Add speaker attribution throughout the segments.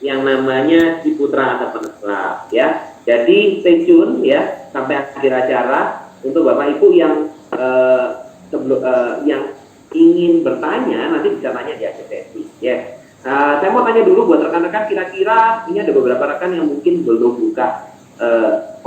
Speaker 1: yang namanya Ciputra Entrepreneur Club ya. Jadi stay tune ya sampai akhir acara untuk Bapak Ibu yang yang ingin bertanya nanti bisa tanya di akhir sesi ya. Saya mau tanya dulu buat rekan-rekan, kira-kira ini ada beberapa rekan yang mungkin belum buka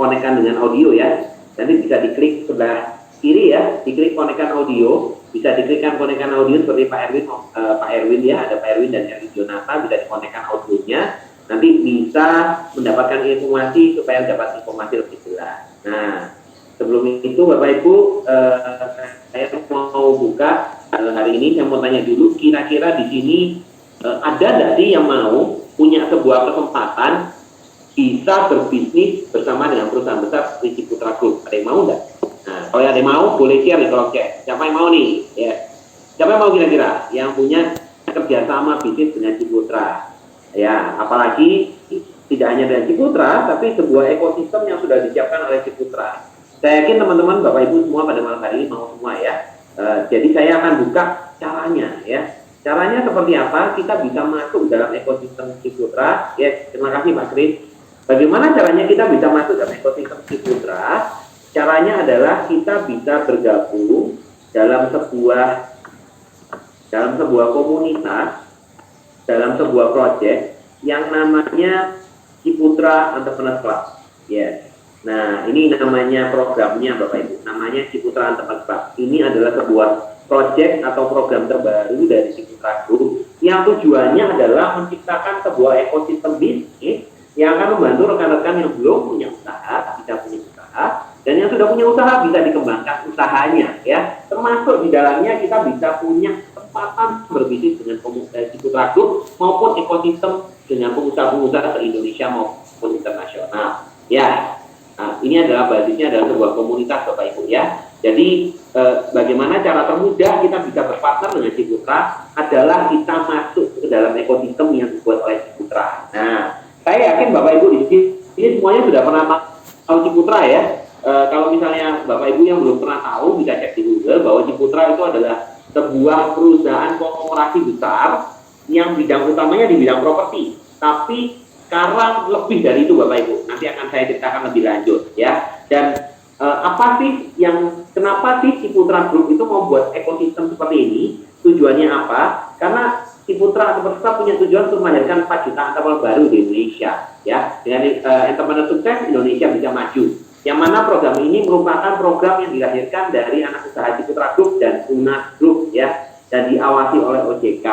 Speaker 1: konekan dengan audio ya. Nanti bisa diklik sebelah kiri ya, diklik konekan audio, bisa diklikkan konekan audio seperti Pak Erwin ya, ada Pak Erwin dan Erwin Jonathan, bisa dikonekkan audionya, nanti bisa mendapatkan informasi supaya dapat informasi lebih jelas. Nah, sebelum itu Bapak Ibu, saya mau buka hari ini, saya mau tanya dulu, kira-kira di sini ada nggak sih yang mau punya sebuah kesempatan bisa berbisnis bersama dengan perusahaan besar seperti Ciputra Group? Ada yang mau nggak? Nah, kalau ada yang mau, boleh share di kolom chat. Siapa yang mau nih? Ya. Siapa yang mau kira-kira yang punya kerjasama bisnis dengan Ciputra? Ya, apalagi tidak hanya dengan Ciputra, tapi sebuah ekosistem yang sudah disiapkan oleh Ciputra. Saya yakin teman-teman, Bapak Ibu semua pada malam hari ini mau semua ya. Jadi saya akan buka caranya ya. Caranya seperti apa? Kita bisa masuk dalam ekosistem Ciputra. Ya, terima kasih Pak Kris. Bagaimana caranya kita bisa masuk dalam ekosistem Ciputra? Caranya adalah kita bisa bergabung dalam sebuah komunitas, dalam sebuah proyek yang namanya Ciputra Entrepreneur Club. Ya. Nah, ini namanya programnya Bapak Ibu. Namanya Ciputra Entrepreneur Club. Ini adalah sebuah proyek atau program terbaru dari Ciputra Group yang tujuannya adalah menciptakan sebuah ekosistem bisnis yang akan membantu rekan-rekan yang belum punya usaha bisa punya usaha, dan yang sudah punya usaha bisa dikembangkan usahanya ya. Termasuk di dalamnya kita bisa punya kesempatan berbisnis dengan Ciputra Group maupun ekosistem dengan pengusaha-pengusaha se-Indonesia maupun internasional ya. Nah, ini adalah basisnya adalah sebuah komunitas Bapak Ibu ya. Jadi bagaimana cara termudah kita bisa berpartner dengan Ciputra adalah kita masuk ke dalam ekosistem yang dibuat oleh Ciputra. Nah, saya yakin Bapak Ibu di sini semuanya sudah pernah tahu Ciputra ya. Kalau misalnya Bapak Ibu yang belum pernah tahu, bisa cek di Google bahwa Ciputra itu adalah sebuah perusahaan konglomerasi besar yang bidang utamanya di bidang properti. Tapi sekarang lebih dari itu Bapak Ibu. Nanti akan saya ceritakan lebih lanjut ya. Dan kenapa sih Ciputra Group itu membuat ekosistem seperti ini? Tujuannya apa? Karena Ciputra punya tujuan untuk melahirkan 4 juta entrepreneur baru di Indonesia ya. Dengan entrepreneur sukses, Indonesia bisa maju. Yang mana program ini merupakan program yang dilahirkan dari anak usaha Ciputra Group dan Unas Group ya, dan diawasi oleh OJK.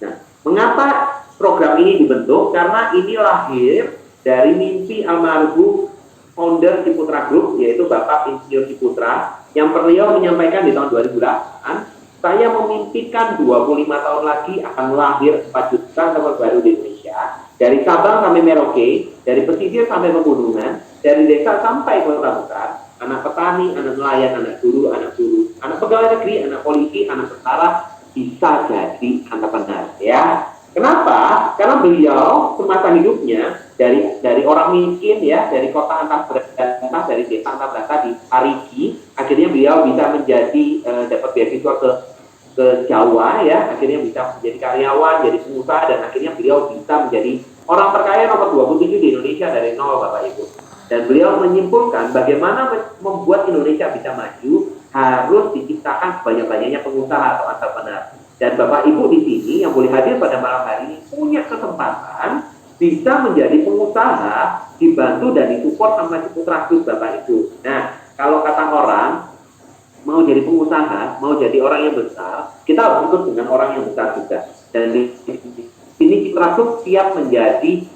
Speaker 1: Nah, mengapa program ini dibentuk? Karena ini lahir dari mimpi almarhum founder Ciputra Group, yaitu Bapak Insinyur Ciputra, yang beliau menyampaikan di tahun 2008, saya memimpikan 25 tahun lagi akan lahir 4 juta entrepreneur baru di Indonesia, dari Sabang sampai Merauke, dari pesisir sampai pegunungan, dari desa sampai kota besar, anak petani, anak nelayan, anak guru, anak pegawai negeri, anak polisi, anak tentara, bisa jadi entrepreneur ya. Kenapa? Karena beliau semasa hidupnya dari orang miskin ya, dari kota antar berata, dari desa antar berata di Parigi, akhirnya beliau bisa menjadi dapat beasiswa ke Jawa ya, akhirnya bisa menjadi karyawan, jadi pengusaha, dan akhirnya beliau bisa menjadi orang terkaya nomor 27 di Indonesia dari nol Bapak Ibu. Dan beliau menyimpulkan bagaimana membuat Indonesia bisa maju harus diciptakan sebanyak-banyaknya pengusaha atau entrepreneur. Dan Bapak Ibu di sini yang boleh hadir pada malam hari ini punya kesempatan bisa menjadi pengusaha, dibantu dan disupport sama Ciputra Group Bapak Ibu. Nah, kalau kata orang mau jadi pengusaha, mau jadi orang yang besar, kita harus ikut dengan orang yang besar juga. Dan di sini Ciputra Group siap menjadi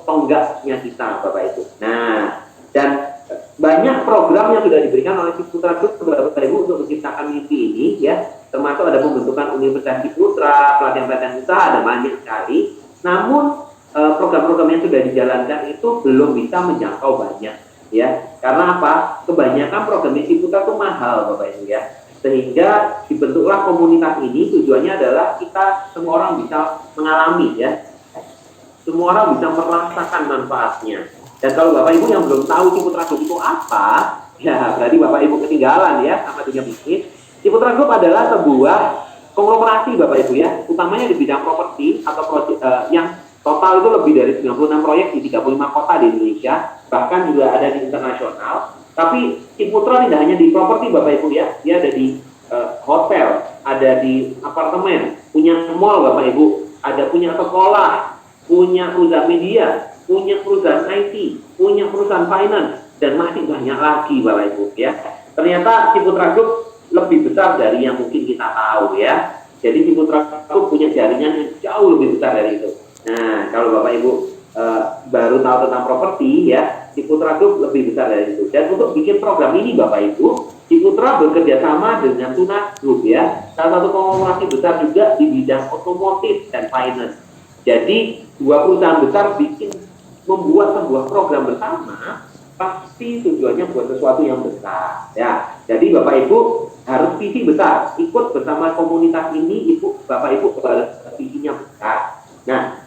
Speaker 1: tonggaknya kita Bapak Ibu. Nah, dan banyak program yang sudah diberikan oleh Ciputra Group Bapak Ibu untuk menciptakan mimpi ini ya, termasuk ada pembentukan Universitas Ciputra, pelatihan-pelatihan usaha, ada banyak sekali. Namun program-program yang sudah dijalankan itu belum bisa menjangkau banyak ya. Karena apa? Kebanyakan program Ciputra itu mahal Bapak Ibu ya. Sehingga dibentuklah komunitas ini, tujuannya adalah kita semua orang bisa mengalami ya. Semua orang bisa merasakan manfaatnya. Dan kalau Bapak Ibu yang belum tahu Ciputra Group itu apa, ya berarti Bapak Ibu ketinggalan ya sama dunia bisnis. Ciputra Group adalah sebuah konglomerasi Bapak Ibu ya, utamanya di bidang properti atau proyek yang Total itu lebih dari 96 proyek di 35 kota di Indonesia, bahkan juga ada di internasional. Tapi Ciputra tidak hanya di properti Bapak Ibu ya, dia ada di hotel, ada di apartemen, punya mall Bapak Ibu, ada punya sekolah, punya perusahaan media, punya perusahaan IT, punya perusahaan finance, dan masih banyak lagi Bapak Ibu ya. Ternyata Ciputra Group lebih besar dari yang mungkin kita tahu ya. Jadi Ciputra Group punya jaringan yang jauh lebih besar dari itu. Nah, kalau Bapak Ibu baru tahu tentang properti ya, Ciputra Group lebih besar dari itu. Dan untuk bikin program ini Bapak Ibu, Ciputra bekerja sama dengan Tunas Group ya, salah satu konglomerasi besar juga di bidang otomotif dan finance. Jadi dua perusahaan besar membuat sebuah program bersama, pasti tujuannya buat sesuatu yang besar ya. Jadi Bapak Ibu harus visi besar, ikut bersama komunitas ini, Bapak Ibu harus visinya besar. Nah,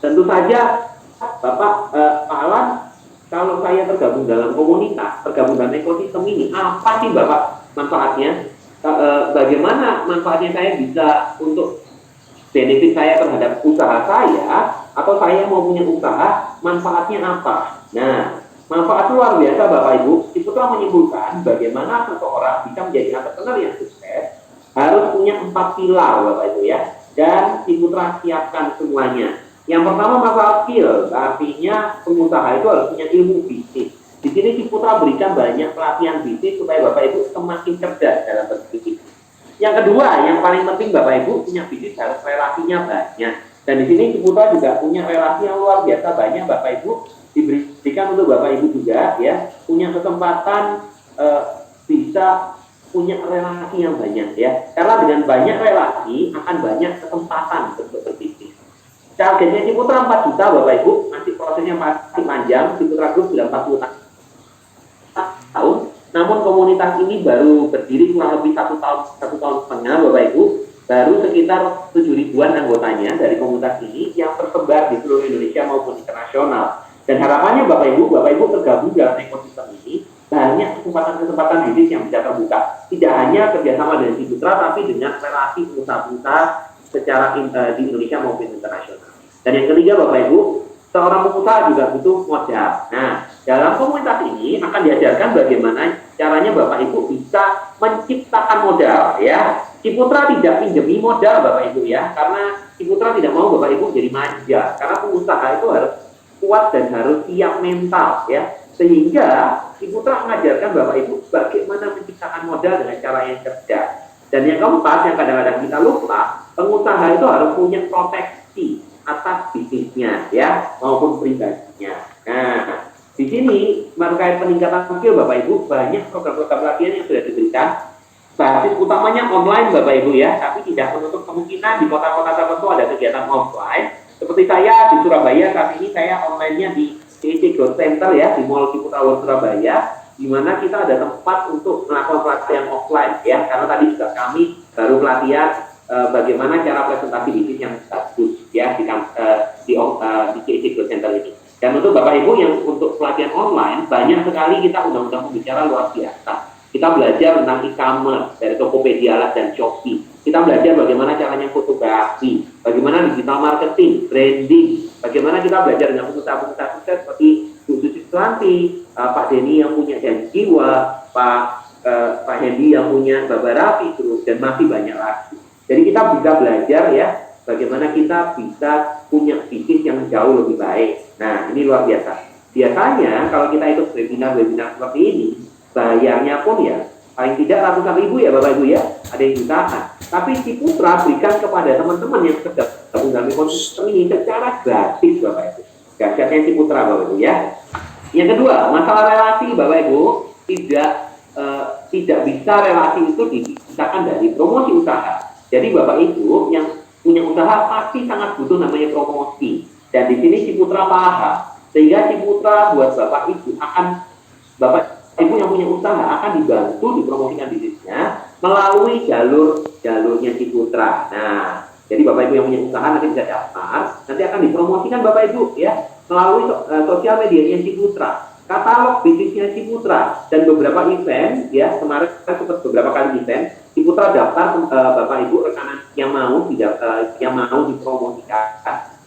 Speaker 1: tentu saja Bapak Pak Alan, kalau saya tergabung dalam komunitas, tergabung dalam ekosistem ini, apa sih Bapak manfaatnya? Bagaimana manfaatnya saya bisa untuk benefit saya terhadap usaha saya, atau saya mau punya usaha, manfaatnya apa? Nah, manfaat luar biasa Bapak Ibu. Ciputra menyimpulkan bagaimana seseorang bisa menjadi entrepreneur yang sukses harus punya 4 pilar Bapak Ibu ya. Dan Ciputra siapkan semuanya. Yang pertama masalah skill, artinya pengusaha itu harus punya ilmu bisnis. Di sini Ciputra berikan banyak pelatihan bisnis supaya Bapak Ibu semakin cerdas dalam berbisnis. Yang kedua, yang paling penting Bapak Ibu punya bisnis harus relasinya banyak. Dan di sini Ciputra juga punya relasi yang luar biasa banyak Bapak Ibu, diberikan untuk Bapak Ibu juga ya, punya kesempatan bisa punya relasi yang banyak ya. Karena dengan banyak relasi akan banyak kesempatan untuk berbisnis. Targetnya Ciputra 4 juta Bapak Ibu, masih prosesnya masih panjang. Ciputra Group sudah 40 tahun, namun komunitas ini baru berdiri kurang lebih 1 tahun setengah Bapak Ibu. Baru sekitar 7 ribuan anggotanya dari komunitas ini yang tersebar di seluruh Indonesia maupun internasional. Dan harapannya Bapak Ibu tergabung dalam ekosistem ini, banyak kesempatan-kesempatan bisnis yang bisa terbuka. Tidak hanya kerjasama dengan Ciputra, tapi dengan relasi pengusaha-pengusaha secara di Indonesia maupun internasional. Dan yang ketiga Bapak Ibu, seorang pengusaha juga butuh modal. Nah, dalam komunitas ini akan diajarkan bagaimana caranya Bapak Ibu bisa menciptakan modal ya. Ciputra tidak pinjami modal Bapak Ibu ya, karena Ciputra tidak mau Bapak Ibu jadi manja. Karena pengusaha itu harus kuat dan harus siap mental ya. Sehingga Ciputra mengajarkan Bapak Ibu bagaimana menciptakan modal dengan cara yang cerdas. Dan yang keempat, yang kadang-kadang kita lupa, pengusaha itu harus punya proteksi atas bisnisnya ya, maupun pribadinya. Nah, di sini terkait peningkatan skill Bapak Ibu, banyak program-program pelatihan yang sudah diberikan. Basis utamanya online Bapak Ibu ya, tapi tidak menutup kemungkinan di kota-kota tertentu ada kegiatan offline. Seperti saya di Surabaya, saat ini saya online-nya di CIC Growth Center ya, di Mall Ciputra World Surabaya, di mana kita ada tempat untuk melakukan pelatihan offline ya, karena tadi juga kami baru pelatihan bagaimana cara presentasi bisnis yang bagus ya di CIC Growth Center ini. Dan untuk Bapak Ibu yang untuk pelatihan online, banyak sekali kita undang-undang pembicara luar biasa. Kita belajar tentang e-commerce dari Tokopedia dan Shopee. Kita belajar bagaimana caranya fotografi, bagaimana digital marketing, branding, bagaimana kita belajar dengan pengusaha-pengusaha sukses seperti Bu Susi Sulanti, Pak Denny yang punya Janji Jiwa, Pak Hendy yang punya Baba Rafi Group, dan masih banyak lagi. Jadi kita bisa belajar ya, bagaimana kita bisa punya bisnis yang jauh lebih baik. Nah, ini luar biasa. Biasanya kalau kita ikut webinar-webinar seperti ini, bayarnya pun ya paling tidak ratusan ribu ya Bapak Ibu ya, ada yang jutaan. Tapi Ciputra berikan kepada teman-teman yang tergabung dalam ekosistem ini secara gratis Bapak Ibu. Dahsyatnya Ciputra Bapak Ibu ya. Yang kedua, masalah relasi Bapak Ibu, tidak bisa relasi itu dipisahkan dari promosi usaha. Jadi Bapak Ibu yang punya usaha pasti sangat butuh namanya promosi. Dan di sini Ciputra paham. Sehingga Ciputra buat Bapak Ibu Bapak Ibu yang punya usaha akan dibantu dipromosikan bisnisnya melalui jalurnya Ciputra. Nah, jadi Bapak Ibu yang punya usaha nanti bisa daftar, nanti akan dipromosikan Bapak Ibu ya melalui sosial medianya Ciputra, katalog bisnisnya Ciputra, dan beberapa event ya, kemarin sempat beberapa kali event Ciputra daftar Bapak Ibu rekanan yang mau dipromosikan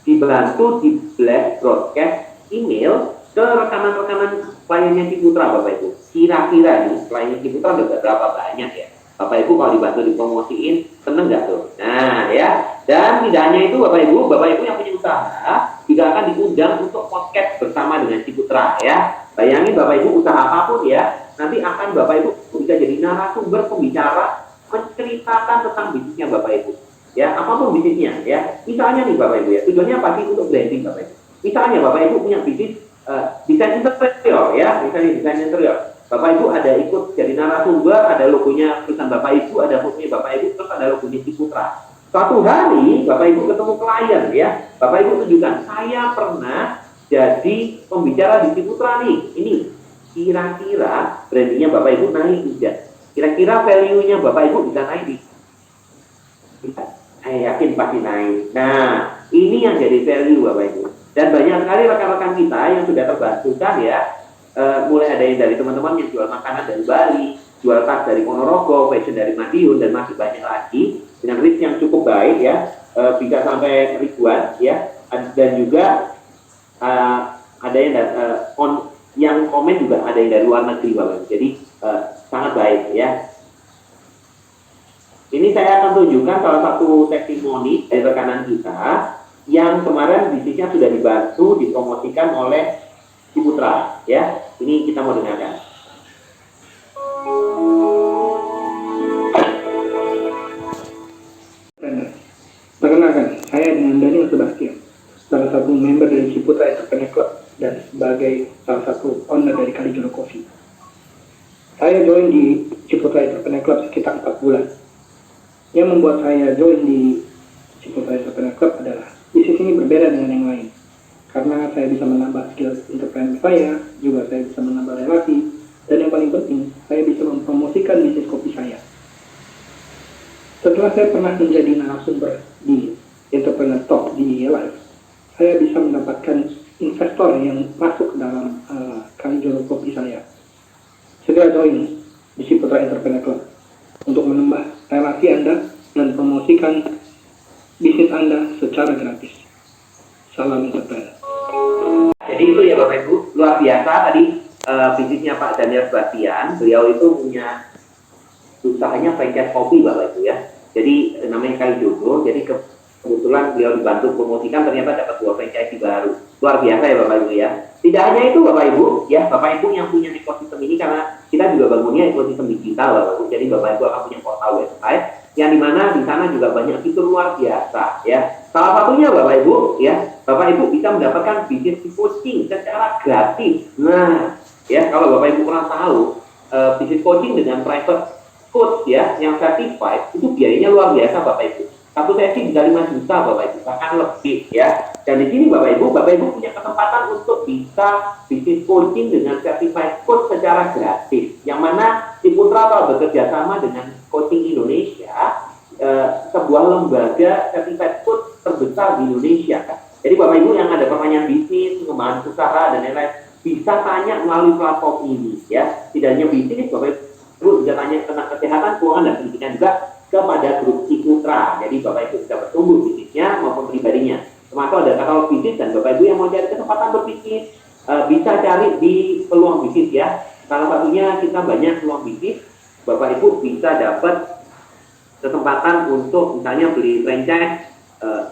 Speaker 1: di dibantu di blast broadcast email ke rekanan-rekanan kliennya Ciputra, Bapak Ibu. Kira-kira nih kliennya Ciputra udah berapa banyak ya? Bapak Ibu kalau dibantu dipromosiin, seneng nggak tuh? Nah ya, dan tidak hanya itu Bapak Ibu yang punya usaha juga akan diundang untuk podcast bersama dengan Ciputra ya. Bayangin Bapak Ibu usaha apapun ya, nanti akan Bapak Ibu bisa jadi narasumber pembicara menceritakan tentang bisnisnya Bapak Ibu. Ya, apapun bisnisnya ya. Misalnya nih Bapak Ibu ya, tujuannya pasti untuk branding Bapak Ibu. Misalnya Bapak Ibu punya bisnis desain interior ya, misalnya desain interior. Bapak Ibu ada ikut jadi narasumber, ada logonya perusahaan Bapak Ibu, ada fotonya Bapak Ibu, terus ada logonya Ciputra. Suatu hari Bapak Ibu ketemu klien ya, Bapak Ibu tunjukkan, saya pernah jadi pembicara di Ciputra nih. Ini kira-kira brandingnya Bapak Ibu naik tidak? Kira-kira value-nya Bapak Ibu bisa naik di? Saya yakin pasti naik. Nah, ini yang jadi value Bapak Ibu. Dan banyak sekali rekan-rekan kita yang sudah terbantukan ya. Mulai ada yang dari teman-teman yang jual makanan dari Bali, jual tas dari Ponorogo, fashion dari Madiun, dan masih banyak lagi dengan reach yang cukup baik ya, bisa sampai ribuan ya. Dan juga ada yang komen juga ada yang dari luar negeri Bapak. Jadi sangat baik ya. Ini saya akan tunjukkan salah satu testimoni dari rekanan kita yang kemarin bisnisnya sudah dibantu dipromosikan oleh Ciputra ya. Ini kita mau dengarkan.
Speaker 2: Perkenalkan, saya dengan Daniel Sebastian, salah satu member dari Ciputra Entrepreneur Club dan sebagai salah satu owner dari Kalijoro Coffee. Saya join di Ciputra Entrepreneur Club sekitar 4 bulan. Yang membuat saya join di Ciputra Entrepreneur Club adalah bisnis ini berbeda dengan yang lain. Karena saya bisa menambah skill entrepreneur saya, juga saya bisa menambah relasi, dan yang paling penting, saya bisa mempromosikan bisnis kopi saya. Setelah saya pernah menjadi narasumber di Entrepreneur Talk di Live, saya bisa mendapatkan investor yang masuk ke dalam Kalijoro Kopi saya. Segera join di Ciputra Entrepreneur Club untuk menambah relasi Anda dan promosikan bisnis Anda secara gratis. Salam entrepreneur.
Speaker 1: Jadi itu ya Bapak Ibu, luar biasa tadi bisnisnya Pak Daniel Sebastian. Beliau itu punya usahanya franchise kopi Bapak Ibu ya. Jadi namanya Kalijoro. Jadi kebetulan beliau dibantu promosikan, ternyata dapat 2 franchise baru. Luar biasa ya Bapak Ibu ya. Tidak hanya itu Bapak Ibu ya, Bapak Ibu yang punya ekosistem ini, karena kita juga bangunnya ekosistem digital Bapak Ibu. Jadi Bapak Ibu akan punya portal website yang dimana di sana juga banyak fitur luar biasa ya. Salah satunya Bapak Ibu ya, Bapak Ibu bisa mendapatkan bisnis coaching secara gratis. Nah ya, kalau Bapak Ibu pernah tahu bisnis coaching dengan private coach ya yang certified itu biayanya luar biasa Bapak Ibu. Satu sesi bisa 5 juta Bapak Ibu, bahkan lebih ya. Dan di sini Bapak Ibu punya kesempatan untuk bisa bisnis coaching dengan certified coach secara gratis. Yang mana Ciputra telah bekerja sama dengan Coaching Indonesia, sebuah lembaga certified coach terbesar di Indonesia. Jadi Bapak Ibu yang ada pertanyaan bisnis, pengembangan usaha dan lain-lain, bisa tanya melalui platform ini ya. Tidak hanya bisnis, Bapak Ibu bisa tanya tentang kesehatan, keuangan dan pendidikan juga kepada grup Ciputra. Jadi Bapak Ibu bisa bertumbuh bisnisnya maupun pribadinya. Termasuk ada katalog bisnis, dan Bapak Ibu yang mau cari kesempatan berbisnis bisa cari di peluang bisnis ya. Salah satunya kita banyak peluang bisnis. Bapak Ibu bisa dapat kesempatan untuk misalnya beli franchise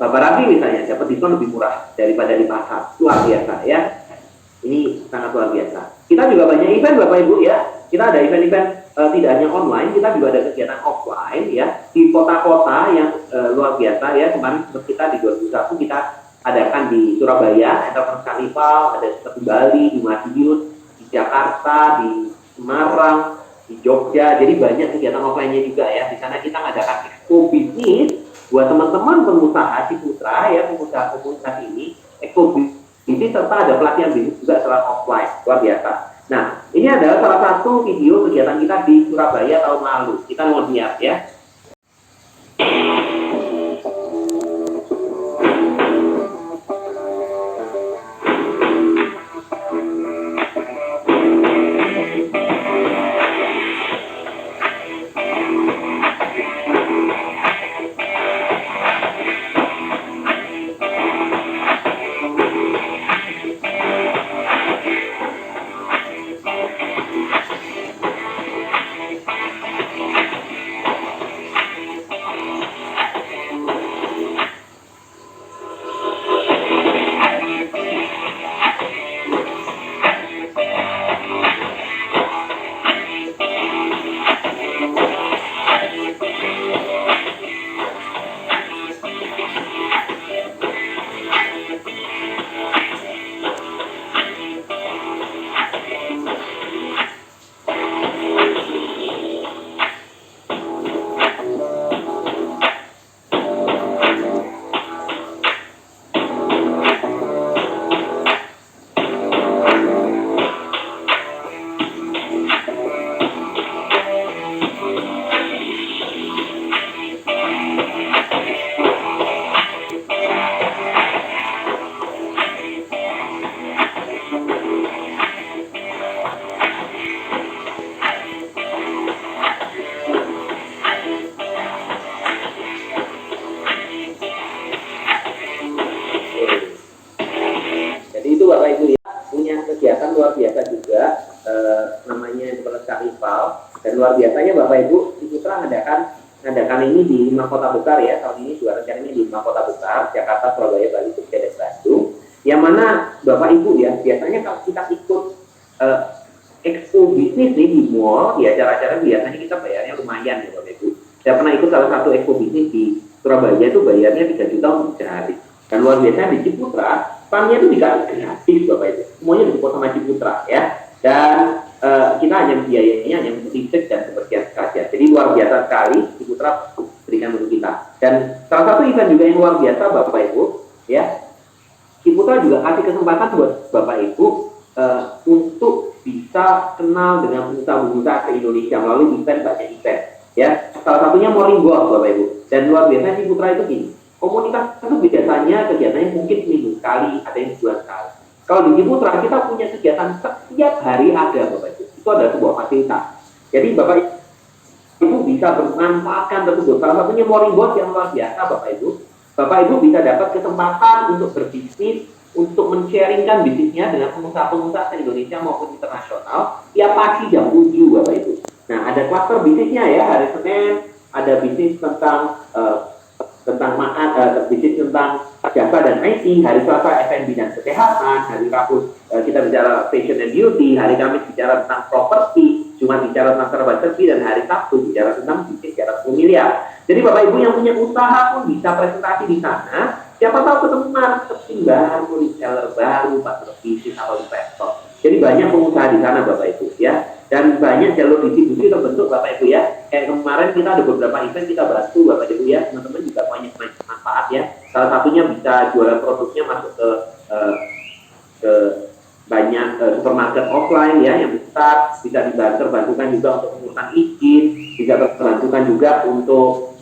Speaker 1: Bapak Rafi misalnya, dapat diskon lebih murah daripada di pasar. Luar biasa ya. Ini sangat luar biasa. Kita juga banyak event Bapak Ibu ya. Kita ada event-event tidak hanya online, kita juga ada kegiatan offline ya di kota-kota yang luar biasa ya. Kemarin seperti kita di 2021 kita adakan di Surabaya, Entrepreneur Carnival, ada seperti Bali, di Madiun, di Jakarta, di Semarang, di Jogja. Jadi banyak kegiatan offline-nya juga ya. Di sana kita ngadakan expo bisnis buat teman-teman pengusaha Ciputra ya, pengusaha komunitas ini, expo bisnis serta ada pelatihan bisnis juga secara offline. Luar biasa. Nah, ini adalah salah satu video kegiatan kita di Surabaya tahun lalu. Kita mau lihat ya. Bapak Ibu, Ciputra ngadakan ini di 5 kota besar ya. Tahun ini juga rencananya di 5 kota besar, Jakarta, Surabaya, Bali, Jogja, dan Bandung. Yang mana Bapak Ibu ya, biasanya kalau kita ikut expo bisnis nih di mall, di acara-acara biasanya kita bayarnya lumayan ya Bapak Ibu. Saya pernah ikut salah satu expo bisnis di Surabaya itu bayarnya 3 juta untuk sehari. Dan luar biasa di Ciputra, funnya itu dikasih gratis Bapak Ibu. Semuanya disupport sama Ciputra ya. Dan kita hanya biayanya hanya untuk tiket dan seperti saja. Jadi luar biasa sekali Ciputra berikan untuk kita. Dan salah satu event juga yang luar biasa Bapak Ibu ya, Ciputra juga kasih kesempatan buat Bapak Ibu untuk bisa kenal dengan pengusaha-pengusaha ke Indonesia melalui event banyak event ya. Salah satunya Morning Golf Bapak Ibu. Dan luar biasa Ciputra itu gini, komunitas itu biasanya kegiatannya mungkin seminggu sekali, ada yang sebulan sekali. Kalau di Ciputra kita punya kegiatan setiap hari ada Bapak Ibu. Itu adalah sebuah fasilitas. Jadi Bapak Ibu bisa bermanfaatkan tersebut. Salah satunya Morning Golf yang luar biasa Bapak Ibu. Bapak Ibu bisa dapat kesempatan untuk berbisnis, untuk men-sharingkan bisnisnya dengan pengusaha-pengusaha di Indonesia maupun internasional tiap pagi jam 7 Bapak Ibu. Nah, ada klaster bisnisnya ya, hari Senin ada bisnis tentang bisnis tentang jasa dan IT, hari Selasa F&B dan kesehatan, hari Rabu kita bicara fashion and beauty, hari Kamis bicara tentang properti, Jumat bicara tentang serba serbi, dan hari Sabtu bicara tentang bisnis di atas 10 miliar. Jadi Bapak Ibu yang punya usaha pun bisa presentasi di sana. Siapa tahu ketemu marketing baru, reseller baru, partner bisnis atau investor. Jadi banyak pengusaha di sana Bapak Ibu ya. Dan banyak jalur distribusi terbentuk Bapak Ibu ya. Kayak kemarin kita ada beberapa event kita bantu Bapak Ibu ya. Teman-teman juga banyak manfaat ya. Salah satunya bisa jualan produknya masuk ke banyak supermarket offline ya yang besar, bisa terbantukan juga untuk pengurusan izin, bisa terbantukan juga untuk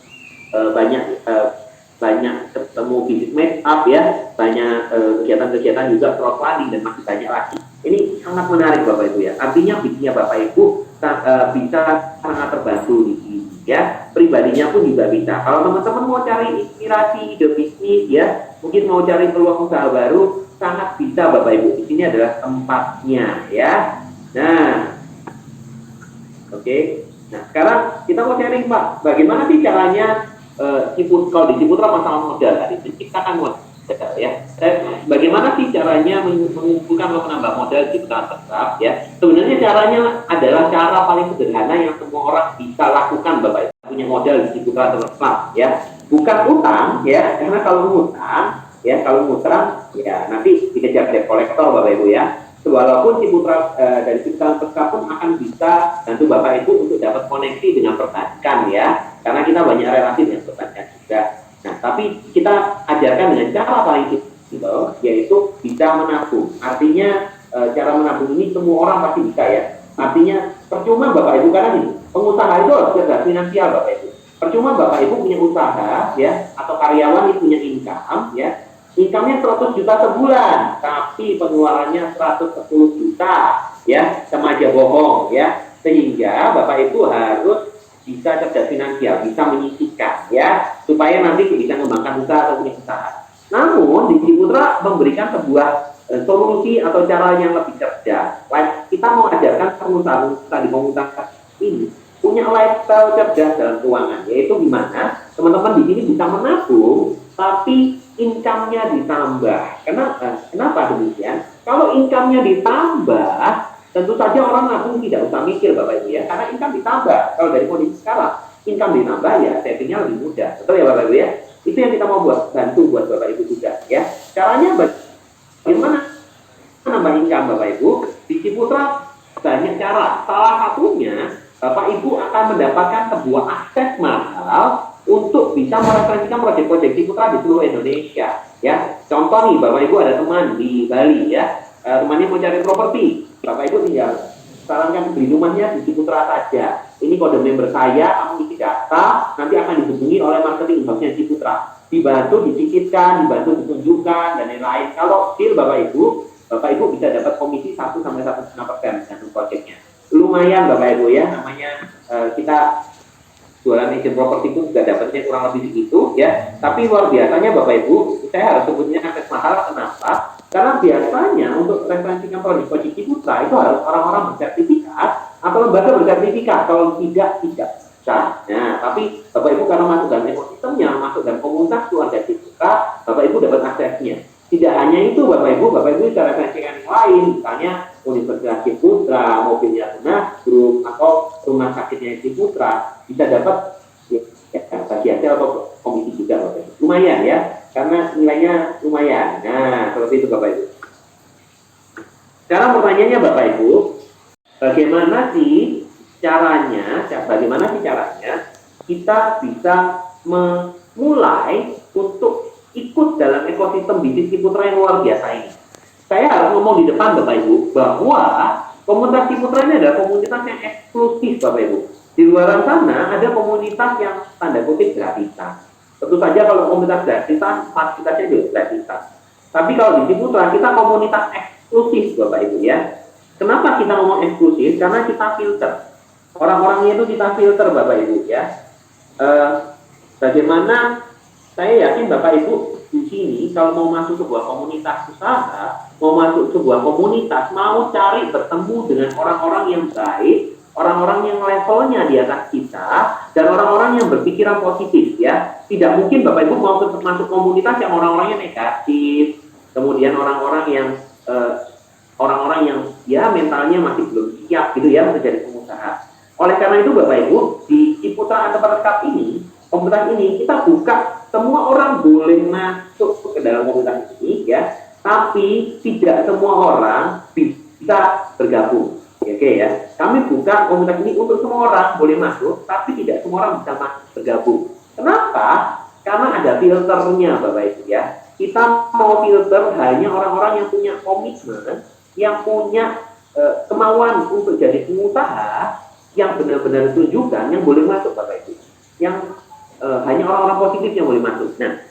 Speaker 1: banyak ketemu bisnis make up ya, banyak kegiatan-kegiatan juga crowdfunding dan masih banyak lagi. Ini sangat menarik Bapak Ibu ya. Artinya bisnisnya Bapak Ibu bisa sangat terbantu di sini ya. Pribadinya pun juga bisa. Kalau teman-teman mau cari inspirasi ide bisnis ya, mungkin mau cari peluang usaha baru, sangat bisa Bapak Ibu. Di sini adalah tempatnya ya. Nah, oke. Nah, sekarang kita mau sharing Pak, bagaimana sih caranya kalau di Ciputra masalah modal tadi menciptakan modal ya. Bagaimana sih caranya mengumpulkan atau menambah modal ciptaan tetap ya? Sebenarnya caranya adalah cara paling sederhana yang semua orang bisa lakukan Bapak Ibu punya modal di Ciputra tetap ya. Bukan utang ya, karena kalau utang ya nanti dikejar debt collector Bapak Ibu ya. Walaupun Ciputra dari Ciputra tetap pun akan bisa bantu Bapak Ibu untuk dapat koneksi dengan perbankan ya. Karena kita banyak relasi dengan perbankan juga. Nah, tapi kita ajarkan dengan cara paling simpel, yaitu bisa menabung. Artinya cara menabung ini semua orang pasti bisa ya. Artinya percuma Bapak Ibu, karena ini pengusaha itu harus cerdas finansial Bapak Ibu. Percuma Bapak Ibu punya usaha ya, atau karyawan yang punya income ya. Income-nya 100 juta sebulan, tapi pengeluarannya 110 juta ya, sama aja bohong ya. Sehingga Bapak Ibu harus bisa cerdas finansial, bisa menyisihkan ya, supaya nanti bisa mengembangkan usaha atau punya usaha. Namun di Ciputra memberikan sebuah solusi atau cara yang lebih cerdas. Kita mau ajarkan pengusaha di komunitas ini punya lifestyle cerdas dalam keuangan, yaitu gimana teman-teman di sini bisa menabung tapi income-nya ditambah. Kenapa demikian? Kalau income-nya ditambah, tentu saja orang nabung tidak usah mikir Bapak Ibu ya, karena income ditambah. Kalau dari kondisi sekarang, income ditambah ya savingnya lebih mudah. Betul ya Bapak Ibu ya? Itu yang kita mau bantu buat Bapak Ibu juga ya. Caranya bagaimana nambah income Bapak Ibu? Di Ciputra banyak cara. Salah satunya Bapak Ibu akan mendapatkan sebuah akses mahal untuk bisa mereferensikan proyek-proyek Ciputra di seluruh Indonesia ya. Contoh nih, Bapak Ibu ada teman di Bali ya, temannya mau cari properti, Bapak Ibu tinggal sarankan beli rumahnya di Ciputra saja. Ini kode member saya, kamu isi data, nanti akan dihubungi oleh marketing house-nya Ciputra, dibantu disisihkan, dibantu ditunjukkan dan lain-lain. Kalau deal Bapak Ibu bisa dapat komisi 1-1,5% dengan proyeknya. Lumayan Bapak Ibu ya, namanya kita jualan agent properti pun juga dapatnya kurang lebih segitu ya. Tapi luar biasanya Bapak Ibu, saya harus sebutnya akses mahal. Kenapa? Karena biasanya untuk referensikan proyek Ciputra itu harus orang-orang bersertifikat atau atau lembaga bersertifikat, kalau tidak bisa. Nah, tapi Bapak Ibu karena masuk dalam ekosistemnya, masuk dalam komunitas keluarga Ciputra, Bapak Ibu dapat aksesnya. Tidak hanya itu Bapak Ibu bisa referensikan yang lain, misalnya Universitas Ciputra, mobilnya Tuna Group, atau rumah sakitnya Ciputra, bisa dapat bagi hasil atau komisi juga Bapak Ibu. Lumayan ya, karena nilainya lumayan. Nah, seperti itu Bapak Ibu. Sekarang pertanyaannya Bapak Ibu, bagaimana sih caranya kita bisa memulai untuk ikut dalam ekosistem bisnis Ciputra yang luar biasa ini. Saya harus ngomong di depan Bapak Ibu bahwa komunitas Ciputra ini adalah komunitas yang eksklusif Bapak Ibu. Di luar sana ada komunitas yang tanda kutip gratisan. Tentu saja kalau komunitas gratisan, fasilitasnya juga gratisan. Tapi kalau di Ciputra kita komunitas eksklusif Bapak Ibu ya. Kenapa kita ngomong eksklusif? Karena kita filter. Orang-orangnya itu kita filter Bapak Ibu ya. Bagaimana saya yakin Bapak Ibu di sini kalau mau masuk sebuah komunitas usaha, mau masuk sebuah komunitas, mau cari bertemu dengan orang-orang yang baik, orang-orang yang levelnya di atas kita, dan orang-orang yang berpikiran positif ya. Tidak mungkin Bapak Ibu mau masuk komunitas yang orang-orangnya negatif, kemudian orang-orang yang ya mentalnya masih belum siap gitu ya untuk jadi pengusaha. Oleh karena itu Bapak Ibu, di Ciputra Entrepreneur Cup ini, komunitas ini kita buka semua orang boleh masuk ke dalam komunitas ini ya, tapi tidak semua orang bisa bergabung. Oke ya, kami buka komunitas ini untuk semua orang boleh masuk, tapi tidak semua orang bisa bergabung. Kenapa? Karena ada filternya Bapak Ibu ya. Kita mau filter hanya orang-orang yang punya komitmen, yang punya kemauan untuk jadi pengusaha, yang benar-benar tunjukkan, yang boleh masuk Bapak Ibu. Yang hanya orang-orang positif yang boleh masuk. Nah,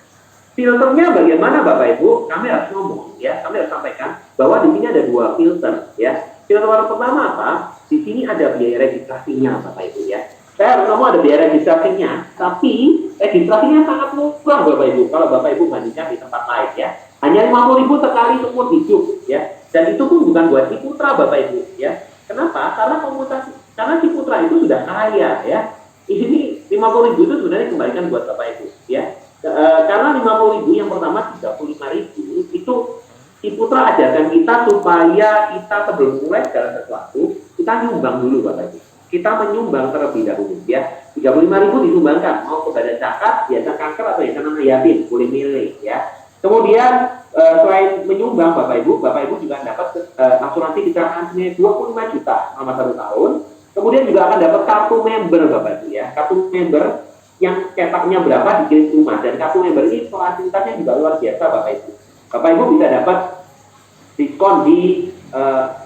Speaker 1: filternya bagaimana Bapak Ibu? Kami harus ngomong ya, kami harus sampaikan bahwa di sini ada dua filter ya. Filter pertama apa? Di sini ada biaya registrasinya Bapak Ibu ya. Saya harus ngomong ada biaya registrasinya, tapi registrasinya sangat murah Bapak Ibu. Kalau Bapak Ibu bandingkan di tempat lain ya, hanya 50.000 sekali seumur hidup ya. Dan itu pun bukan buat Ciputra Bapak Ibu ya. Kenapa? Karena Ciputra itu sudah kaya ya. Ini 50.000 itu sebenarnya kembalikan buat Bapak Ibu ya. Karena 50.000 yang pertama 35.000 itu Ciputra ajarkan kita supaya kita sebelum mulai segala sesuatu kita nyumbang dulu Bapak Ibu. Kita menyumbang terlebih dahulu ya. 35.000 disumbangkan mau ke Badan Zakat, Yayasan Kanker atau Yayasan Anak Yatim, boleh milih ya. Kemudian selain menyumbang Bapak Ibu juga dapat asuransi kecelakaan senilai 25 juta selama 1 tahun. Kemudian juga akan dapat kartu member Bapak Ibu ya. Kartu member yang cetaknya berapa dikirim ke rumah, dan kartu member ini fasilitasnya juga luar biasa Bapak Ibu. Bapak Ibu bisa dapat diskon di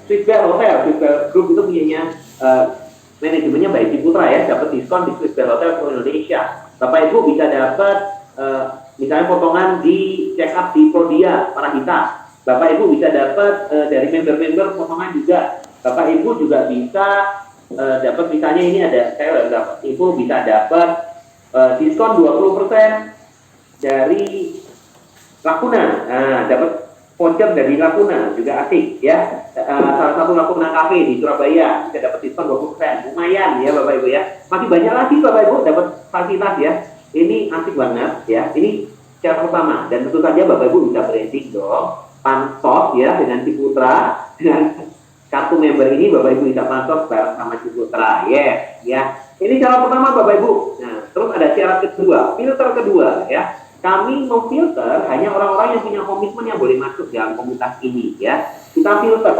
Speaker 1: Swisspel Hotel. Swisspel Group itu punyanya manajemennya baik Ciputra ya, dapat diskon di Swisspel Hotel for Indonesia. Bapak Ibu bisa dapat misalnya potongan di check up di Prodia Parahita. Bapak Ibu bisa dapat dari member-member potongan juga. Bapak Ibu juga bisa dapat misalnya ini ada, saya dapat info bisa dapat diskon 20% dari Lakuna. Nah, dapat voucher dari Lakuna juga asik ya. Salah satu Lakuna Cafe di Surabaya bisa dapat diskon 20%. Lumayan ya Bapak Ibu ya. Masih banyak lagi Bapak Ibu dapat fasilitas ya. Ini asik banget ya. Ini cara pertama, dan tentu saja Bapak Ibu bisa branding dong. Pansos ya dengan Ciputra, dengan kartu member ini Bapak Ibu bisa pansos bareng sama Ciputra. Yes ya. Ini cara pertama Bapak Ibu. Nah, terus ada syarat kedua, filter kedua ya. Kami memfilter hanya orang-orang yang punya komitmen yang boleh masuk dalam komunitas ini ya. Kita filter.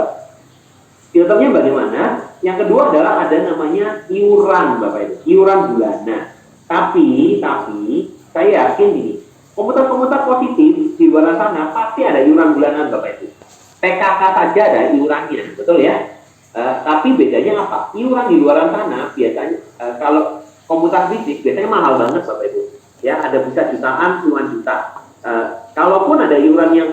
Speaker 1: Filternya bagaimana? Yang kedua adalah ada namanya iuran Bapak Ibu, iuran bulanan. Tapi saya yakin ini komunitas-komunitas positif di luar sana pasti ada iuran bulanan Bapak Ibu. PKK saja ada iurannya, betul ya? Tapi bedanya apa? Iuran di luar sana biasanya kalau komunitas bisnis biasanya mahal banget Bapak Ibu. Ya, ada bisa jutaan, puluhan juta. Kalaupun ada iuran yang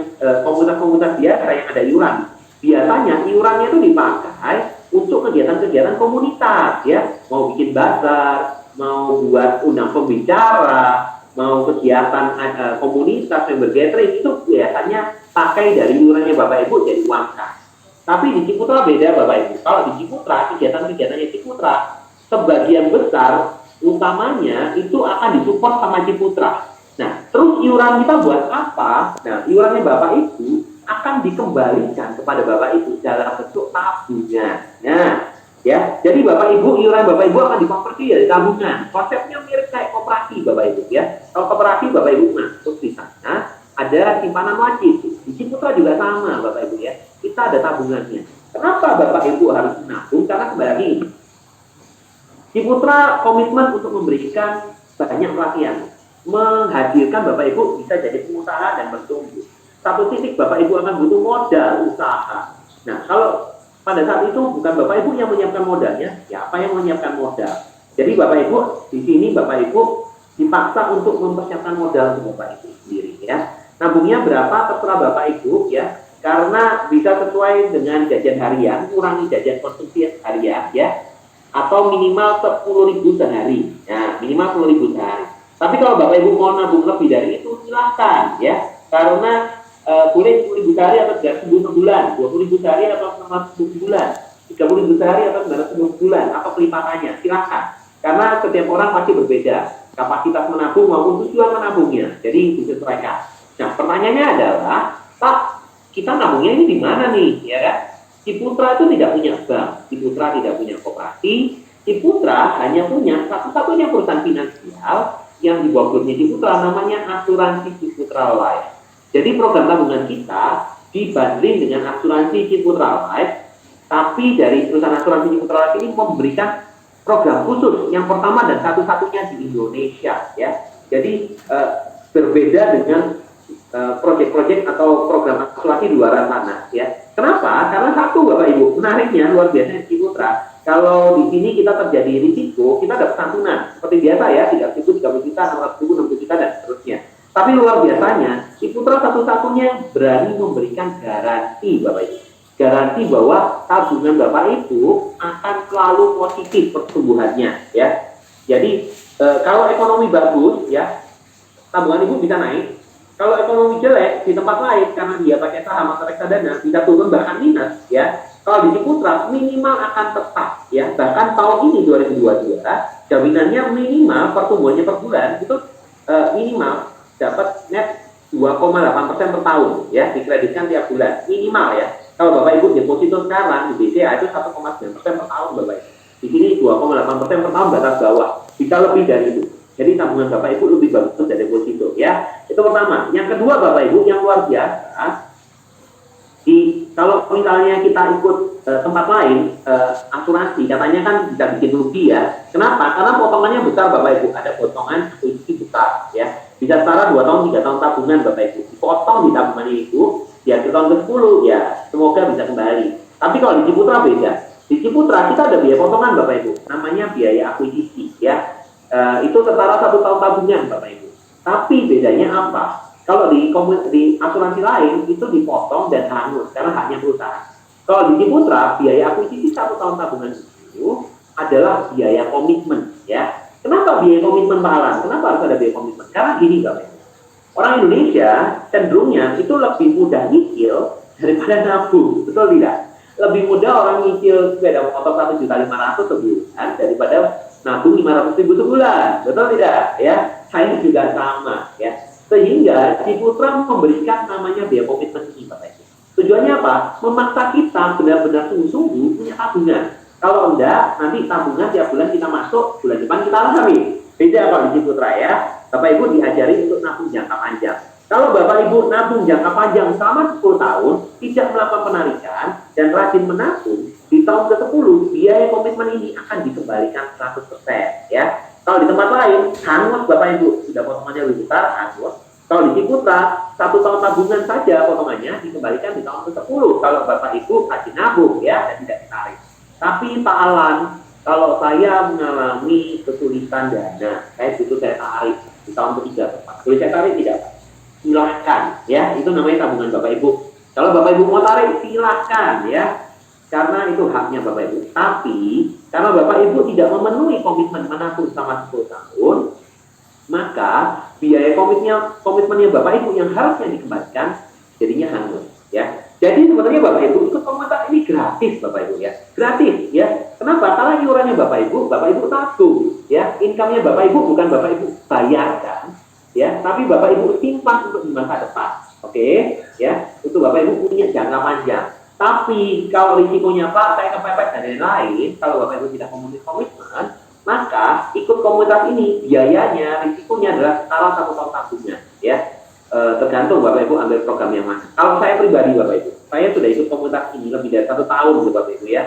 Speaker 1: komunitas-komunitas biasa yang ada iuran, biasanya iurannya itu dipakai untuk kegiatan-kegiatan komunitas ya, mau bikin bazar, mau buat undang pembicara, mau kegiatan komunitas member gathering, itu biasanya pakai dari iurannya Bapak Ibu jadi uang kas. Tapi di Ciputra beda Bapak Ibu. Kalau di Ciputra, kegiatan-kegiatannya Ciputra, sebagian besar utamanya itu akan disupport sama Ciputra. Nah, terus iuran kita buat apa? Nah, iurannya Bapak Ibu akan dikembalikan kepada Bapak Ibu dalam bentuk tabungan. Nah, ya, jadi Bapak Ibu, iuran Bapak Ibu akan dikonversi dari tabungan. Konsepnya mirip kayak koperasi Bapak Ibu ya. Kalau koperasi Bapak Ibu masuk di sana, ada simpanan wajib. Di Ciputra juga sama Bapak Ibu ya. Kita ada tabungannya. Kenapa Bapak Ibu harus menabung? Karena kembali lagi, Ciputra komitmen untuk memberikan banyak pelatihan, menghadirkan Bapak Ibu bisa jadi pengusaha dan bertumbuh. Satu titik Bapak Ibu akan butuh modal usaha. Nah, kalau pada saat itu bukan Bapak Ibu yang menyiapkan modalnya, ya apa yang menyiapkan modal? Jadi Bapak Ibu di sini Bapak Ibu dipaksa untuk mempersiapkan modal untuk Bapak Ibu sendiri ya. Nabungnya berapa terserah Bapak Ibu ya, karena bisa sesuai dengan jajan harian, kurangi jajan konsumsi harian ya, atau minimal 10.000 sehari. Ya, minimal 10.000 sehari. Tapi kalau Bapak Ibu mau nabung lebih dari itu silahkan ya, karena boleh 10.000 sehari atau 3.000 sebulan, 20.000 sehari atau 100.000 sebulan, 30.000 sehari atau 900.000 sebulan, atau kelipatannya, silakan. Karena setiap orang pasti berbeda, kapasitas menabung maupun tujuan menabungnya, jadi disesuaikan. Nah, pertanyaannya adalah, Pak, kita nabungnya ini di mana nih, ya kan? Ciputra itu tidak punya bank, Ciputra tidak punya koperasi, Ciputra hanya punya satu-satunya perusahaan finansial yang di bawah grupnya Ciputra, namanya asuransi Ciputra Life. Jadi program tabungan kita dibanding dengan asuransi Ciputra Life, tapi dari perusahaan asuransi Ciputra Life ini memberikan program khusus yang pertama dan satu-satunya di Indonesia ya. Jadi berbeda dengan proyek-proyek atau program asuransi di luar sana ya. Kenapa? Karena satu Bapak Ibu, menariknya luar biasa di Ciputra. Kalau di sini kita terjadi risiko, kita dapat santunan seperti biasa ya, 3.000, 30 juta, 600.000, 60 juta dan seterusnya. Tapi luar biasanya, Ciputra satu-satunya yang berani memberikan garansi Bapak Ibu. Garansi bahwa tabungan Bapak Ibu akan selalu positif pertumbuhannya ya. Jadi kalau ekonomi bagus ya, tabungan Ibu bisa naik. Kalau ekonomi jelek di tempat lain karena dia pakai saham atau reksadana bisa turun bahkan minus ya. Kalau di Ciputra minimal akan tetap ya. Bahkan tahun ini 2022 jaminannya minimal pertumbuhannya per bulan itu minimal dapat net 2,8% per tahun ya, dikreditkan tiap bulan minimal ya. Kalau Bapak Ibu deposito sekarang di BCA itu 1,9% per tahun Bapak Ibu. Di sini 2,8% per tahun batas bawah, bisa lebih dari itu. Jadi tabungan Bapak Ibu lebih bagus dari deposito ya. Itu pertama. Yang kedua Bapak Ibu yang luar biasa, kalau misalnya kita ikut tempat lain asuransi katanya kan bisa bikin rugi ya. Kenapa? Karena potongannya besar Bapak Ibu, ada potongan asuransi besar ya. Bisa setara 2 tahun 3 tahun tabungan Bapak Ibu, dipotong di tabungan itu ya, di tahun ke-10 ya semoga bisa kembali. Tapi kalau di Ciputra beda. Di Ciputra kita ada biaya potongan Bapak Ibu, namanya biaya akuisisi ya. Itu setara 1 tahun tabungan Bapak Ibu. Tapi bedanya apa? Kalau di asuransi lain itu dipotong dan hangus karena haknya perusahaan. Kalau di Ciputra biaya akuisisi 1 tahun tabungan itu adalah biaya komitmen ya. Kenapa biaya komitmen Pak Alan? Kenapa harus ada biaya komitmen? Karena gini Bapak Ibu, orang Indonesia cenderungnya itu lebih mudah nyicil daripada nabung, betul tidak? Lebih mudah orang nyicil sepeda motor 1.500.000 sebulan daripada nabung 500.000 sebulan, betul tidak? Ya, saya juga sama ya. Sehingga Ciputra memberikan namanya biaya komitmen ini Bapak Ibu. Tujuannya apa? Memaksa kita benar-benar sungguh-sungguh punya tabungan. Kalau enggak, nanti tabungan tiap bulan kita masuk, bulan depan kita alami. Beda kalau di Ciputra ya. Bapak Ibu diajari untuk nabung jangka panjang. Kalau Bapak Ibu nabung jangka panjang selama 10 tahun, tidak melakukan penarikan, dan rajin menabung, di tahun ke-10, biaya komitmen ini akan dikembalikan 100% ya. Kalau di tempat lain, hangus Bapak Ibu, sudah potongannya lebih besar, hangus. Kalau di Ciputra, 1 tahun tabungan saja potongannya dikembalikan di tahun ke-10. Kalau Bapak Ibu rajin nabung ya, dan tidak ditarik. Tapi Pak Alan, kalau saya mengalami kesulitan dana, saya butuh saya tarik di tahun ketiga, Pak. Boleh saya tarik tidak, Pak? Silahkan, ya. Itu namanya tabungan Bapak Ibu. Kalau Bapak Ibu mau tarik, silahkan, ya. Karena itu haknya Bapak Ibu. Tapi, karena Bapak Ibu tidak memenuhi komitmen menabung selama 10 tahun, maka biaya komitmennya Bapak Ibu yang harusnya dikembalikan, jadinya hangus, ya. Jadi sebenarnya Bapak Ibu ikut komunitas ini gratis Bapak Ibu ya, gratis ya. Kenapa? Karena iurannya Bapak Ibu tabung ya, income-nya Bapak Ibu bukan Bapak Ibu bayarkan ya, tapi Bapak Ibu simpan untuk di masa depan. Oke ya, itu Bapak Ibu punya jangka panjang. Tapi kalau risikonya Pak, saya kepepet dari lain, kalau Bapak Ibu tidak komitmen, maka ikut komunitas ini biayanya, risikonya adalah setara 1 tahun tabungnya ya. Tergantung Bapak Ibu ambil program yang mana. Kalau saya pribadi Bapak Ibu, saya sudah ikut komunitas ini lebih dari 1 tahun Bapak Ibu ya.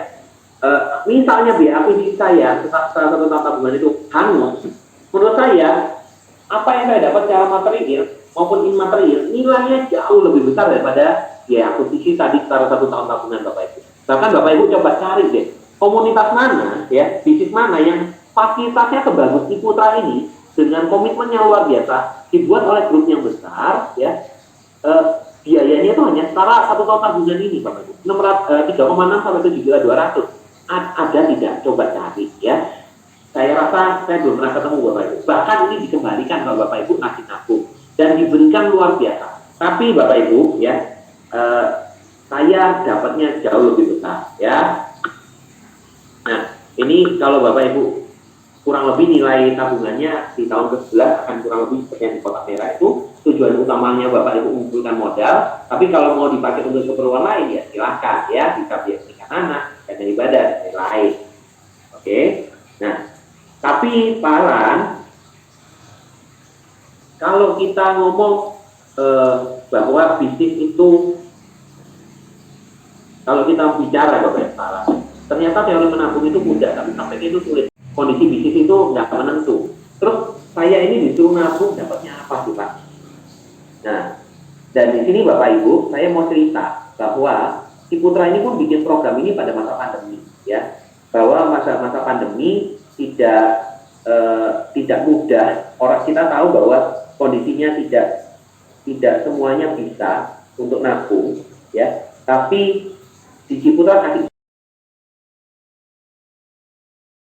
Speaker 1: Misalnya biaya akuisisi saya setelah 1 tahun tabungan itu hangus, menurut saya apa yang saya dapat secara material maupun imaterial nilainya jauh lebih besar daripada biaya akuisisi tadi setelah 1 tahun tabungan Bapak Ibu. Bahkan Bapak Ibu coba cari deh komunitas mana ya, bisnis mana yang fasilitasnya sebagus Ciputra ini dengan komitmen yang luar biasa dibuat oleh grup yang besar ya, biayanya itu hanya setara 1 tahun tabungan ini Bapak Ibu, 3,6 sampai 7.200.000. Ada tidak? Coba cari ya. Saya rasa saya belum pernah ketemu Bapak Ibu. Bahkan ini dikembalikan kalau Bapak Ibu ngasih nabung dan diberikan luar biasa. Tapi Bapak Ibu ya, saya dapatnya jauh lebih besar ya. Nah, ini kalau Bapak Ibu kurang lebih nilai tabungannya di tahun ke-11 akan kurang lebih seperti yang di kotak merah itu. Tujuan utamanya Bapak Ibu mengumpulkan modal, tapi kalau mau dipakai untuk keperluan lain ya silahkan ya, bisa biaya nikah anak, dana ibadah, dan lain. Oke. Nah, tapi Paran, kalau kita ngomong bahwa bisnis itu, kalau kita bicara Bapak Ibu Paran, ternyata teori menabung itu mudah, tapi sampai itu sulit. Kondisi bisnis itu nggak menentu. Terus saya ini disuruh nabung, dapatnya apa sih Pak? Nah, dan di sini Bapak Ibu, saya mau cerita bahwa Ciputra ini pun bikin program ini pada masa pandemi, ya, bahwa masa-masa pandemi tidak mudah. Orang kita tahu bahwa kondisinya tidak semuanya bisa untuk nabung, ya. Tapi di Ciputra kasih